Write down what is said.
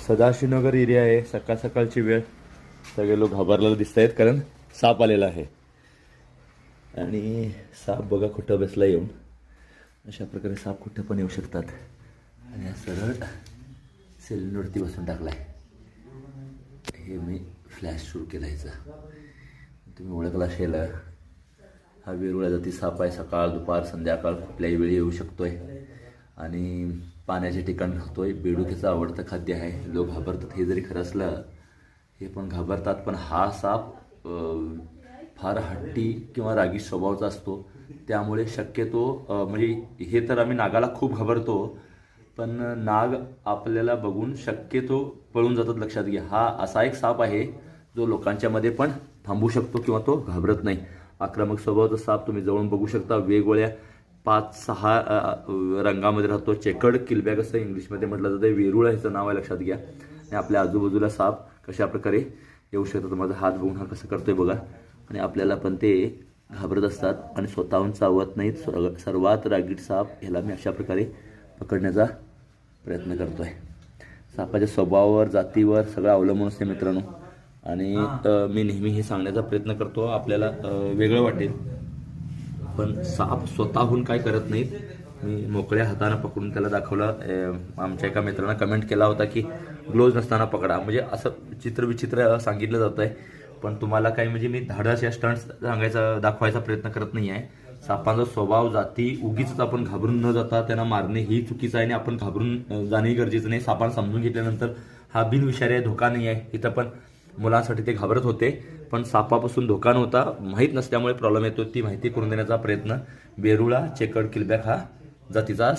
Sadashivnagar area आहे. सकाळ सकाळची वेळ. सगळे लोक घाबरलेले दिसत आहेत कारण साप आलेला आहे. आणि साप बघा कुठं बसला येऊन. अशा प्रकारे साप कुठं पण येऊ शकतात. आणि हा सरळ सिलेंडरवरती बसून टाकला आहे. हे मी फ्लॅश सुरू केला ह्याचा. तुम्ही ओळखला असेल, हा वेरुळा जाती साप आहे. सकाळ दुपार संध्याकाळ कुठल्याही वेळी येऊ शकतोय आणि पाण्याचे ठिकाण राहतोय. बेडुकीचं आवडतं खाद्य आहे. लोक घाबरतात. हे जरी खरं असलं, हे पण घाबरतात. पण हा साप फार हट्टी किंवा रागीट स्वभावाचा असतो. त्यामुळे शक्यतो म्हणजे हे तर आम्ही नागाला खूप घाबरतो, पण नाग आपल्याला बघून शक्यतो पळून जातात. लक्षात घ्या, हा असा एक साप आहे जो लोकांच्या मध्ये पण थांबू शकतो किंवा तो घाबरत नाही. आक्रमक स्वभावाचा साप तुम्ही जवळून बघू शकता. वेगवेगळ्या 5-6 रंगामध्ये राहतो. चेकर्ड किलबॅग असं इंग्लिशमध्ये म्हटलं जातं. वेरुळ ह्याचं नाव आहे, लक्षात घ्या. आणि आपल्या आजूबाजूला साप कशा प्रकारे येऊ शकतात. माझा हात बघून हा कसं करतोय बघा. आणि आपल्याला पण ते घाबरत असतात आणि स्वतःहून चावत नाहीत. सर्वात रागीट साप ह्याला मी अशा प्रकारे पकडण्याचा प्रयत्न करतोय. सापाच्या स्वभावावर, जातीवर सगळं अवलंबून असते मित्रांनो. आणि मी नेहमी हे सांगण्याचा प्रयत्न करतो. आपल्याला वेगळं वाटेल, पण साप स्वतःहून काय करत नाहीत. मी मोकळ्या हाताने पकडून त्याला दाखवलं. आमच्या एका मित्रानं कमेंट केला होता की ग्लोव्ज नसताना पकडा. म्हणजे असं विचित्र सांगितलं जात आहे. पण तुम्हाला काय म्हणजे मी धाडस या स्टंट्स दाखवायचा प्रयत्न करत नाही आहे. सापांचा स्वभाव, जाती उगीच आपण घाबरून न जाता त्यांना मारणे ही चुकीचं आहे आणि आपण घाबरून जाणेही गरजेचं नाही. सापांना समजून घेतल्यानंतर हा बिनविषारी आहे, धोका नाही आहे. इथं पण मुलांसाठी ते घाबरत होते, पण सापापासून धोका नव्हता. माहीत नसल्यामुळे प्रॉब्लेम येतो. ती माहिती करून देण्याचा प्रयत्न. वेरुळा चेकर्ड किलबॅग हा जातीचा